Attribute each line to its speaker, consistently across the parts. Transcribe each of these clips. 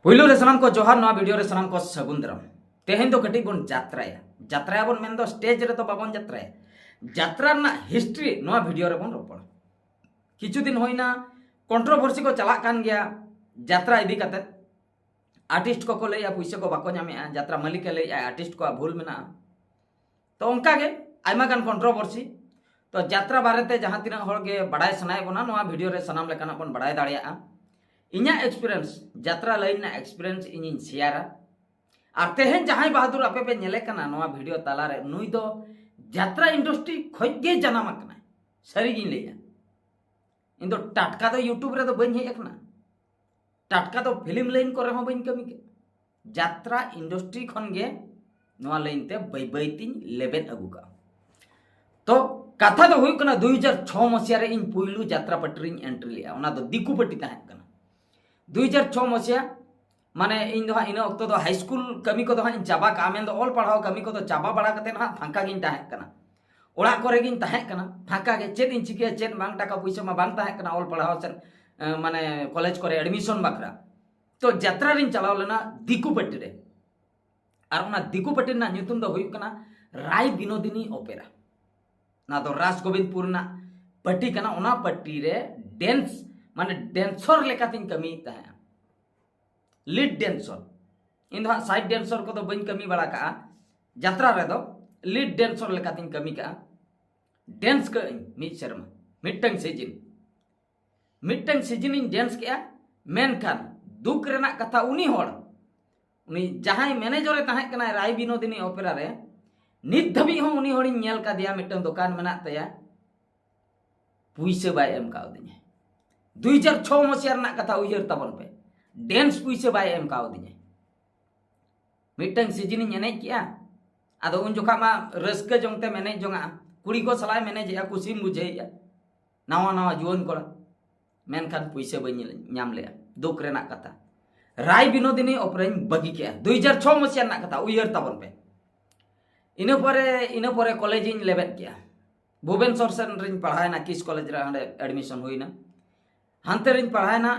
Speaker 1: पुइलू रे सनाम को जोहार नवा वीडियो रे सनाम को सगुंदरम तेहेन दो कटी बन जात्राया बन मेन दो स्टेज रे तो बाबन जात्राया जात्रा ना हिस्ट्री नवा वीडियो रे बन रोपड़ किछु दिन होइना कंट्रोवर्सी को चला कान गया जात्रा इदी कते आर्टिस्ट को लैया पैसा को बाको नामे जात्रा मालिक लैया आर्टिस्ट को भूल मेना तो उनका के आयमा गान कंट्रोवर्सी तो जात्रा बारेते जहां तिना हर गे बड़ाय सनाय बना नवा वीडियो रे सनाम लेकाना बन बड़ाय दाड़िया इन्या एक्सपीरियंस जात्रा लाइन ना एक्सपीरियंस इन शेयर और तेहन जहां बहादुर आपे पे नेले कना नवा वीडियो ताला रे नुई दो जात्रा इंडस्ट्री खोज गे जनाम कना सरी गिन लेया इन दो टाटका दो यूट्यूब रे दो बन हे एकना टाटका दो फिल्म लाइन करे हो बन कमी के जात्रा इंडस्ट्री खन गे नवा लाइन ते बै बै तिन लेबेन अगु का तो कथा दो हुई कना 2006 मसिया रे इन पुइलू जात्रा पटरी एंट्री लिया ओना दो दिकु पट्टी ताहे कना 2006 मसिया माने इन दो इन अक्तो दो हाई स्कूल कमी को दो इन चाबा का आमेन दो ऑल पढ़ाओ कमी को दो चाबा बड़ा कते ना फांका गिन ताहे कना ओड़ा करे गिन ताहे कना फांका के चेद इन चिके चेद बांग टाका पैसा मा बांग ताहे कना ऑल पढ़ाओ सन माने कॉलेज करे एडमिशन बाकरा तो जात्रा रिन चलाव लेना दिकु पट्टी रे और ओना दिकु पट्टी ना ᱧᱩᱛᱩᱢ दो हुई कना राय विनोदिनी ओपेरा ना दो राज गोविंदपुर ना पट्टी कना ओना पट्टी रे डांस माने डांसर लेकातिन कमी ताहे लीड डांसर इन दो साइड डांसर को दो बन कमी बड़ा का जात्रा रे दो लीड डांसर लेकातिन कमी का डांस का मिट शर्मा मिटंग सीजन इन डांस के मेन खान दुख रेना कथा उनी होड़ उनी जहां मैनेजर ताहे कना राय विनोदिनी ओपेरा रे नित धबी हो उनी होड़ी नेल का दिया मिटंग दुकान मेना तया पुइसे बाय एम काव दिने 2006 मसिया रना कथा उयहर तबन पे डांस पुइसे बाय एम काव दिने मिटंग सीजन इन एने किया आदो उन जोखा मा रस्के जोंगते मैनेज जोंगा कुड़ी को सलाय मैनेज या कुसी बुझेया नावा नावा जुवन कोला मेनखान पुइसे बई नाम ले दुख रेना कथा राय विनोदिनी ओपरेन बगी के 2006 मसिया ना कथा उयहर तबन पे इने परे कॉलेज इन लेबेट किया भुवनेश्वर सेन रिन पढ़ाए ना किस कॉलेज रे हंडे एडमिशन हुईना हानते रिन पढ़ाए ना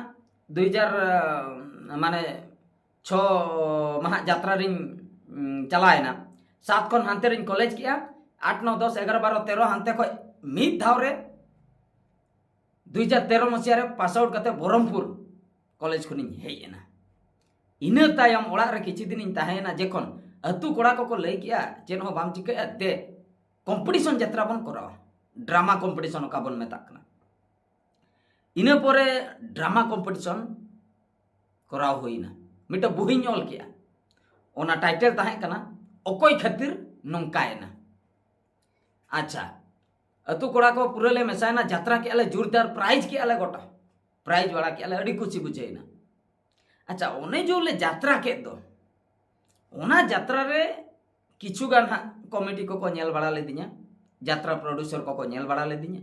Speaker 1: 2000 माने 6 महा जात्रा रिन चलाए ना 7 खन हानते रिन कॉलेज किया 8 9 10 11 12 13 हानते खय मिद धाव रे 2013 मसिया रे पास आउट कते बरमपुर कॉलेज खुनी हेयना इना तायम ओड़ा रे किछि दिन ताहेना जेखन अतु कोड़ा को लई किया चेन हो बाम चिके दे कंपटीशन जात्रा बन कराओ ड्रामा कंपटीशन का बन मेता कना इना परे ड्रामा कंपटीशन कराओ होइना मिटा बुही नॉल किया ओना टाइटल ताहे कना ओकोय खातिर नंकायना अच्छा अतु कोड़ा को पुरले मेसायना जात्रा के आले जोरदार प्राइज के आले गोटा प्राइज वाला के आले अड़ी खुशी बुझेना अच्छा ओने जो ले जात्रा के दो ओना जात्रा रे किछु गान कमिटी को नेल बड़ा ले दिया जात्रा प्रोड्यूसर को नेल बड़ा ले दिया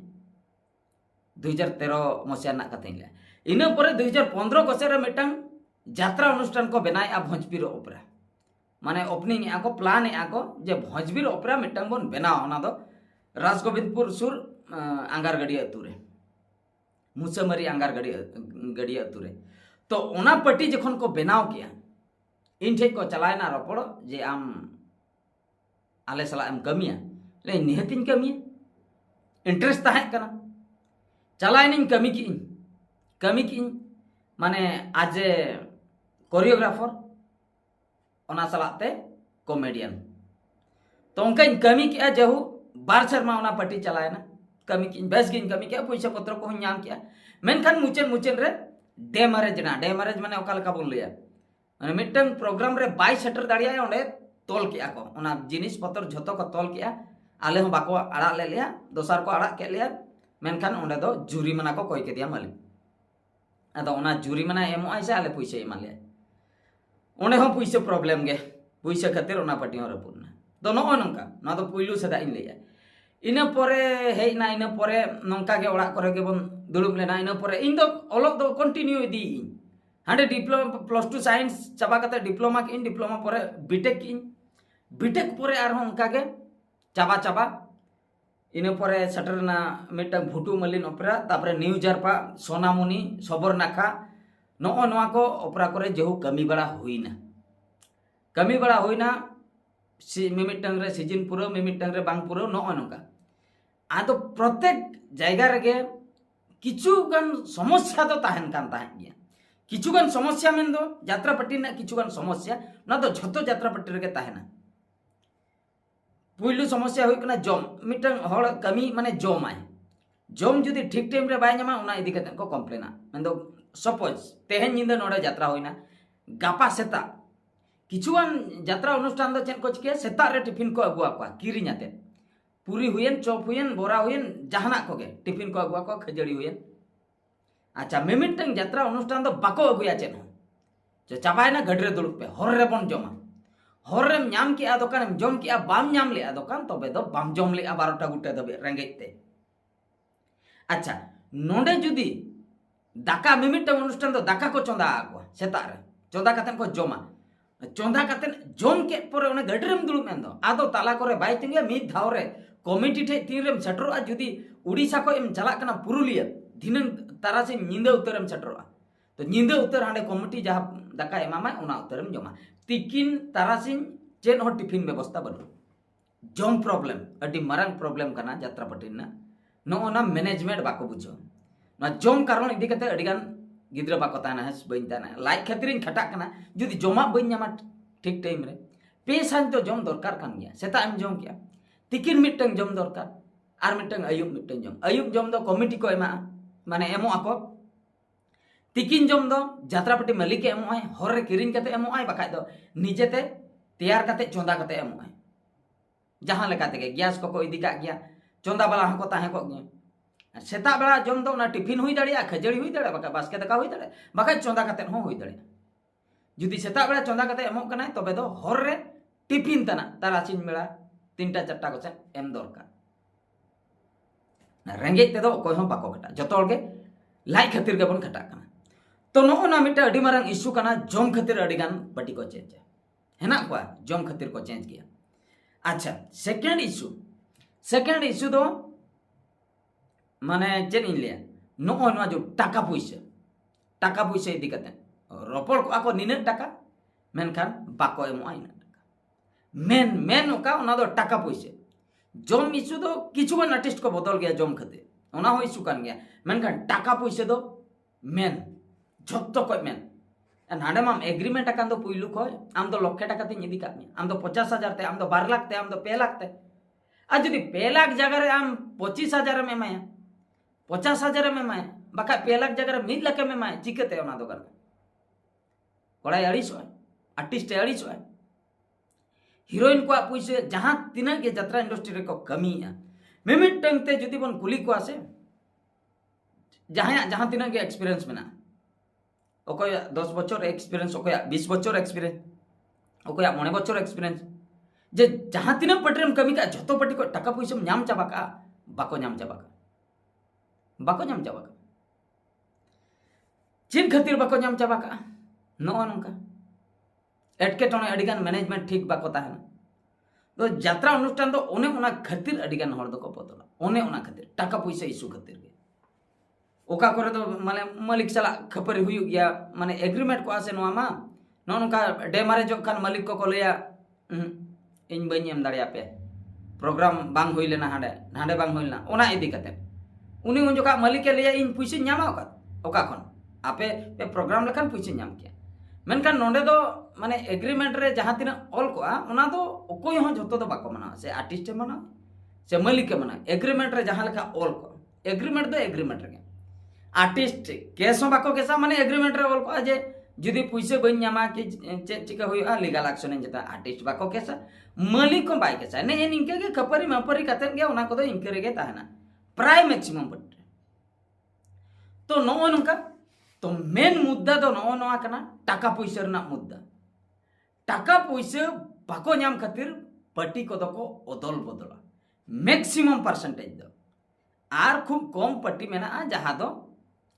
Speaker 1: 2013 मसिया ना कते ले इना परे 2015 को सेरे मिटंग जात्रा अनुष्ठान को बनाया भोजपीर ओपेरा माने ओपनिंग या को प्लान या को जे भोजपीर ओपेरा मिटंग बन बनाओ ओना दो राजगोविंदपुर सुर आंगारगड़ी अतुरे मुसमरी आंगारगड़ी अतुरे तो ओना पट्टी जखन को बनाव किया इन ठे को चलाए ना रपड़ जे आम आले सला एम कमिया ले निहतिन कमिया इंटरेस्ट ताहे कना चलाए निन कमी की माने आज कोरियोग्राफर ओना सलाते कॉमेडियन तो उनका इन कमी किया जहू बार शर्मा ओना पट्टी चलाए ना कमी की बेस गिन कमी किया पैसा पत्र को नाम किया मेनखान मुचेन रे डेमरेज माने ओका लका बोल लिया माने मिटंग प्रोग्राम रे बाय सेटर दाड़िया ओंडे तोल किया को ओना जिनिस पत्र झतो को तोल किया आले हो बाको आड़ा ले लिया दोसर को आड़ा के लिया मेनखान ओंडे दो जुरिमाना को कोई के दिया मालिक अदो ओना जुरिमाना एमो आइसे आले पैसा एमा लिया ओंडे हो पैसा प्रॉब्लम गे पैसा खातिर ओना पट्टी हो रपुना दो नो नंका ना तो पुइलू सदा इन लिया इना परे हेना इना परे नंका के ओड़ा करे के बन दुड़ुब लेना इना परे इन दो ओलोक दो कंटिन्यू इदी हांडे डिप्लोमा प्लस 2 साइंस चाबा कते डिप्लोमा किन डिप्लोमा परे बीटेक परे आर हो उनका के चाबा इना परे सटरना मिटा भुटु मलिन ओपेरा तापरे न्यू जारपा सोनामुनी सबरनाखा ᱱᱚᱜᱼᱚ ᱱᱚᱣᱟ ᱠᱚ ᱚᱯᱮᱨᱟ ᱠᱚᱨᱮ ᱡᱮᱦᱩ ᱠᱟᱹᱢᱤ ᱵᱟᱲᱟ ᱦᱩᱭᱱᱟ ᱢᱤᱢᱤᱫᱴᱟᱝ ᱨᱮ ᱥᱤᱡᱤᱱ ᱯᱩᱨᱟᱹ ᱢᱤᱢᱤᱫᱴᱟᱝ ᱨᱮ ᱵᱟᱝ ᱯᱩᱨᱟᱹ ᱱᱚᱜᱼᱚ ᱱᱚᱝᱠᱟ ᱟᱫᱚ ᱯᱨᱚᱛᱮᱠ ᱡᱟᱭᱜᱟ ᱨᱮᱜᱮ ᱠᱤᱪᱷᱩᱜᱟᱱ ᱥᱚᱢᱚᱥᱥᱟ ᱫᱚ ᱛᱟᱦᱮᱱ ᱠᱟᱱ ᱛᱟᱦᱮᱸᱫ ᱜᱮᱭᱟ ᱠᱤᱪᱷᱩᱜᱟᱱ ᱥᱚᱢᱚᱥᱥᱟ ᱢᱮᱱᱫᱚ ᱡᱟᱛᱨᱟ ᱯᱟᱹᱴᱤ ᱨᱮᱱᱟᱜ ᱠᱤᱪᱷᱩᱜᱟᱱ ᱥᱚᱢᱚᱥᱥᱟ ᱱᱚᱣᱟ ᱫᱚ ᱡᱷᱚᱛᱚ ᱡᱟᱛᱨᱟ ᱯᱟᱹᱴᱤ ᱨᱮᱜᱮ ᱛᱟᱦᱮᱱᱟ ᱯᱩᱭᱞᱩ ᱥᱚᱢᱚᱥᱥᱟ ᱦᱩᱭᱩᱜ ᱠᱟᱱᱟ ᱡᱚᱢ ᱢᱤᱫᱴᱟᱝ ᱦᱚᱲ ᱠᱟᱹᱢᱤ ᱢᱟᱱᱮ ᱡᱚᱢᱟᱭ ᱡᱚᱢ ᱡᱩᱫᱤ ᱴᱷᱤᱠ ᱴᱟइम ᱨᱮ ᱵᱟᱭ ᱧᱟᱢᱟ ᱚᱱᱟ ᱤᱫᱤ ᱠᱟᱛᱮ ᱠᱚ ᱠᱚᱢᱯᱞᱮᱱᱟ ᱢᱮᱱᱫᱚ सपोज तेहन निंदा नोडे जात्रा होइना गापा सेता किछुआन जात्रा अनुष्ठान दो चेन को चिके सेता रे टिफिन को अगुआ को किरिन आते पूरी हुयन चॉप हुयन बोरा हुयन जहाना कोगे टिफिन को अगुआ को खजड़ी हुयन अच्छा मिमिटंग जात्रा अनुष्ठान दो बाको अगुया चेन जो चाबायना गडरे दुड़ुप पे हर रे बन जमा हर रेम ᱧᱟᱢ के आ दुकान जम के आ बाम ᱧᱟᱢ ले आ दुकान तबे दो बाम जम ले आ 12टा गुटे दबे रेंगेते अच्छा नोडे जुदी दाका मिमिटंग अनुष्ठान दो दाका को चोंदा आको सेता रे चोंदा कतेन को जमा चोंदा कतेन जम के पर ओने गडरेम दुड़ुप मेन दो आदो ताला करे बाय तिंगे मिद धाव रे कमिटी ठे तीनरेम सेटरोआ जुदी उड़ीसा को एम चला कना पुरुलिया दिनन तारासे निंदा उतरम सेटरोआ तो निंदा उतर हांडे कमिटी जहा दाका एमामाय ओना उतरम जमा तिकिन तारासिन चेन हो टिफिन व्यवस्था बनु जम प्रॉब्लम अडी मारंग प्रॉब्लम कना यात्रा पटिना नो ओना मैनेजमेंट बाको बुझो ना जम कारण इदी कते अडिगान गिद्रा बाको ताना हस बइन ताना लाइक खातिरिन खटा कना जुदी जमा बइन ᱧᱟᱢᱟ ठीक टाइम रे पे सान तो जम दरकार कान गया सेता एम जम किया तिकिन मिटंग जम दरकार आर मिटंग अयुब जम दो कमिटी को एमा माने एमो आको तिकिन जम दो यात्रा पट्टी मालिक एमो आय हर रे किरिन कते एमो आय बाका दो निजेते तैयार कते चोंदा कते एमो आय जहां लेका ते गैस को इदी का गया चोंदा वाला हको ताहे को गया सेता बेला जम दो ना टिफिन हुई दाड़िया खजड़ी हुई दाड़िया बाका बास्के दका हुई दाड़िया बाका चोंदा कते हो हुई दाड़िया जुदी सेता बेला चोंदा कते एमो कना तबे दो हर रे टिफिन तना तारासिन बेला 3टा 4टा को एम दरकार ना रेंगे ते दो कोय हो बाको कटा जतो हर के लाई खातिर के बन खटा कना तो नो ना मिटा अडी मारंग इशू कना जम खातिर अडी गान पटी को चेंज हेना को जम खातिर को चेंज किया अच्छा सेकंड इशू दो माने चेन इन लिया नो ना जो टाका पैसा इदी कते रोपड़ को आको निने टाका मेनखान बाको एमो आइना टाका मेन ओका ओना दो टाका पैसा जम इशू दो किछुगान आर्टिस्ट को बदल गया जम खातिर ओना हो इशू कान गया मेनखान टाका पैसा दो मेन झत्तो को मेन नाडे माम एग्रीमेंट आकान दो पुइलु को आम दो लक्ष टाका ते इदी कात आम दो 50,000 ते आम दो 12 लाख ते आम दो 2 लाख ते आ जदी 2 लाख जगह रे आम 25,000 में माया 50,000 में माया बाका 2 लाख जगह रे 1 लाख में माया चिकते ओना दो गन कोड़ा अड़ीस आर्टिस्ट अड़ीस हीरोइन को पैसे जहां तिना के यात्रा इंडस्ट्री रे को कमी है मिमिटंग ते जदी बन कुली को आसे जहां तिना के एक्सपीरियंस मेना ओकोय 10 बछर एक्सपीरियंस ओकोय 20 बछर एक्सपीरियंस ओकोय 9 बछर एक्सपीरियंस जे जहां तिना पटरेम कमी का जतो पटी को टाका पैसा ᱧᱟᱢ चाबा का बाको ᱧᱟᱢ चाबा चीन खातिर बाको ᱧᱟᱢ चाबा का नो नंका एटकेटोने अडिगान मैनेजमेंट ठीक बाको ताहेना तो यात्रा अनुष्ठान दो ओने ओना खातिर अडिगान हर दो को बदला ओने ओना खातिर टाका पैसा इशू खातिर के ओका करे तो माने मालिक चला खपर हुई गया माने एग्रीमेंट को आसे नोआ मा नो नंका डेमारे जो खान मालिक को लेया इन बइन एम दाड़िया पे प्रोग्राम बांग होई लेना हांडे बांग होई लेना ओना इदी कते उनी उन जोका मालिक के लिया इन पैसे ᱧᱟᱢᱟ ओका खन आपे पे प्रोग्राम लेखान पैसे ᱧᱟᱢ किया मेनखान नोंडे दो माने एग्रीमेंट रे जहां तिना ऑल को ओना दो ओकोय हो जतो दो बाको मना से आर्टिस्ट मना से मालिक के मना एग्रीमेंट रे जहां लेखा ऑल को एग्रीमेंट दो एग्रीमेंट रे आर्टिस्ट केस हो बाको केसा माने एग्रीमेंट रे ऑल को जे जुदी पैसे बइन ᱧᱟᱢᱟ कि चिका हुआ लीगल एक्शन जेता आर्टिस्ट बाको केसा मालिक को बाय केसा ने इनके के खपरी मापरी कतन के ओना को दो इनके रे के ताहना प्राय मैक्सिमम बट तो नो नंका तो मेन मुद्दा दो नो नोआ कना टाका पैसा रना मुद्दा टाका पैसा बाको ᱧᱟᱢ खातिर पार्टी को दो को ओदल बदला मैक्सिमम परसेंटेज दो आर खूब कम पार्टी मेना जहां दो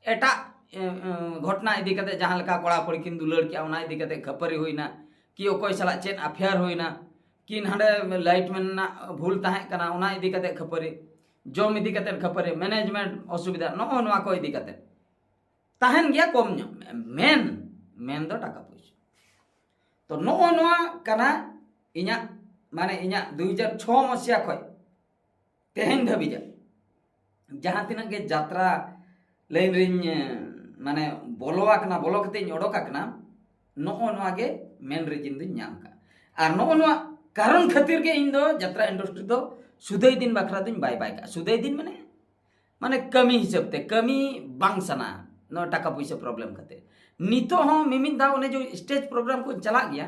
Speaker 1: एटा घटना इदी कते जहां लका कोड़ा कोड़ी किन दुलड़ के ओना इदी कते खपरी होइना कि ओकोय सला चेन अफेयर होइना किन हांडे लाइट में ना भूल ताहे कना ओना इदी कते खपरी जम इदी कते खपरी मैनेजमेंट असुविधा नो नोआ को इदी कते ताहन गया कम ᱧᱚᱜ मेन दो टाका पैसा तो नोआ नोआ कना इña माने इña 2006 मसिया खय तेहन धाबिजा जहां तिना के यात्रा लाइन रिन माने बोलोआ कना बोलो कते ओडोका कना नोआ नोआ गे मेन रीजन दिन नाम का और नोआ नोआ कारण खातिर के इन दो यात्रा इंडस्ट्री दो सुदय दिन बखरा दिन बाय बाय का सुदय दिन माने माने कमी हिसाब ते कमी बांग सना नो टाका पैसा प्रॉब्लम खातिर नितो हो मिमिन दाव ने जो स्टेज प्रोग्राम को चला गया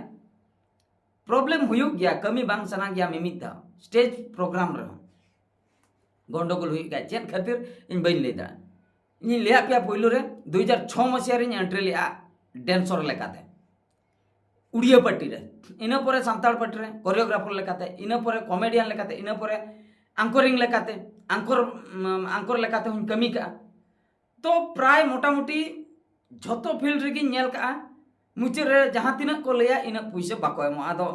Speaker 1: प्रॉब्लम हुयुक गया कमी बांग सना गया मिमिन दाव स्टेज प्रोग्राम रहो गंडगोल हुई गया चेन खातिर इन बइन लेदा इन लिया पिया पहिलो रे 2006 मसिया रे एंट्री लिया डांसर लेकाते उड़िया पार्टी रे इना परे सांताल पार्टी रे कोरियोग्राफर लेकाते इना परे कॉमेडियन लेकाते इना परे एंकरिंग लेकाते एंकर लेकाते हुन कमी का तो प्राय मोटामुटी झोतो फील्ड रे नेल का मुचे रे जहां तिना को लिया इना पैसा बाको एमो आदो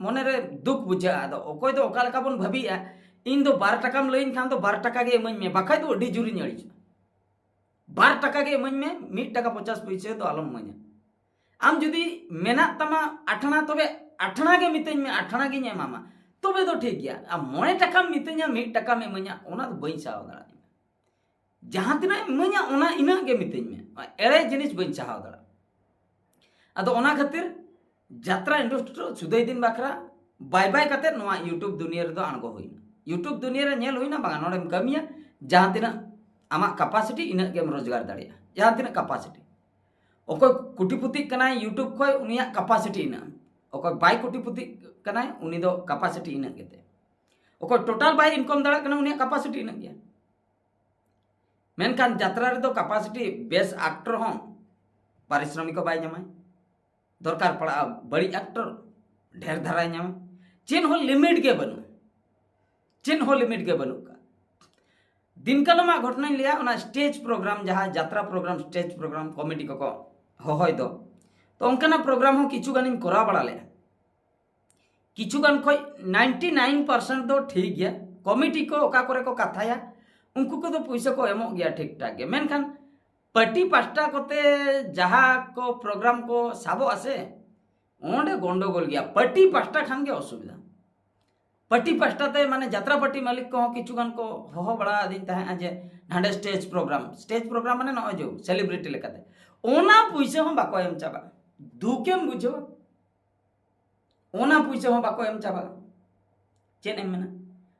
Speaker 1: मने रे दुख बुझा आदो ओकोय दो ओका लेका बन भाबिया इन दो 12 टाकाम लइन खान तो 12 टाका गे इमन में बाखाय तो अडी जुरी नड़ी 12 टाका गे इमन में 1 टाका 50 पैसा तो आलम मने आम जुदी मेना तमा आठना तबे आठना गे मितेñ में आठना गे एमामा तबे तो ठीक गया आ 9 टाका मितेña 1 टाका में इमanya ओना तो बई चाव दरा जहां तिना इमanya ओना इना गे मितेñ में एड़े जिनिस बई चाव दरा अदो ओना खातिर यात्रा इंडस्ट्री सुदय दिन बखरा बाय बाय कते नोआ यूट्यूब दुनिया रे दो अणगो होइना यूट्यूब दुनिया रे नेल होइना बागा नोडेम कमिया जहां तिना आमा कैपेसिटी इना गेम रोजगार दाड़िया जहां तिना कैपेसिटी ओकोय कुटिपुति कनाय यूट्यूब खोय उनिया कैपेसिटी इना ओकोय बाय कुटिपुति कनाय उनी दो कैपेसिटी इना गेते ओकोय टोटल बाय इनकम दाड़ा कना उनिया कैपेसिटी इना गया मेनखान यात्रा रे दो कैपेसिटी बेस्ट एक्टर हो पारिश्रमिक बाय ᱧᱟᱢᱟᱭ दरकार पड़ा बड़ी एक्टर ढेर धारा ᱧᱟᱢᱟ चेन हो लिमिट के बनु का दिन कलमा घटना लिया उना स्टेज प्रोग्राम जहां यात्रा प्रोग्राम स्टेज प्रोग्राम कॉमेडी को होय दो तो उनका प्रोग्राम हो किछु गान करा बड़ा ले किछु गान खोय 99% दो ठीक गया कॉमेडी को ओका करे को कथाया उनको को तो पैसा को एमो गया ठीक ठाक के मेनखान पार्टी पास्टा कोते जहां को प्रोग्राम को साबो आसे ओंडे गंडगोल गया पार्टी पास्टा खान के असुविधा पार्टी पास्टा ते माने यात्रा पार्टी मालिक को किछु गान को हो बड़ा दिन ताहे जे हांडे स्टेज प्रोग्राम माने न जो सेलिब्रिटी लेकाते ओना पैसा हम बाको एम चाबा दुकेम बुझो ओना पैसा हम बाको एम चाबा चेन एम मेना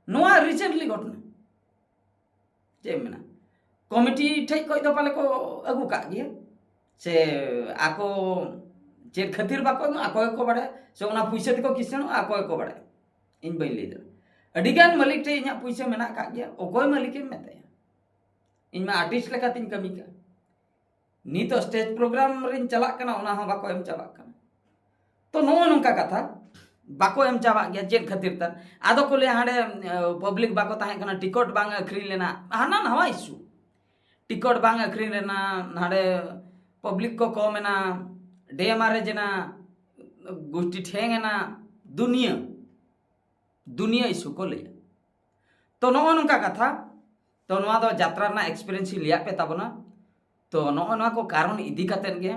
Speaker 1: नोआ रिसेंटली घटना चेन मेना कमिटी ठेक कोई दो पाले को अगु का गया से आको चेन खातिर बाको आको को बड़े से ओना पैसा को किसन आको को बड़े इन बई ले अडिगान मालिक टे इना पैसा मेना का गया ओकोय मालिक एम मेताया इन मा आर्टिस्ट लेका तिन कमी का नी तो स्टेज प्रोग्राम रिन चला कना ओना हो बाको एम चाबा कना तो नो नोंका कथा बाको एम चाबा गया चेन खातिर त आदो को ले हाडे पब्लिक बाको ताहे कना टिकट बांग अखरी लेना हाना नवा इशू टिकट बांग अखरी लेना हाडे पब्लिक को मेना डेमारे जना गोष्ठी ठेंगना दुनिया इशू को ले तो नो नोंका कथा तो नोआ दो यात्रा ना एक्सपीरियंस लिया पे ताबना तो नोआ को कारण इदी कतेन गे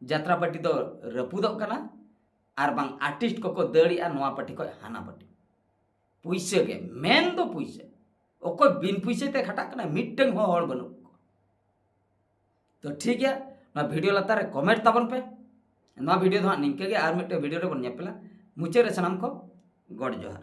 Speaker 1: यात्रा पार्टी दो रपुदो कना आर बांग आर्टिस्ट को दड़िया नोआ पार्टी को हाना पार्टी पैसे गे मेन दो पैसे ओको बिन पैसे ते खटा कना मिटन हो हड़ बनु तो ठीक है ना वीडियो लतार कमेंट ताबन पे ना वीडियो दो निंके गे आर मिटे वीडियो रे बन नेपला मुचे रे सनम को गॉड जोहार।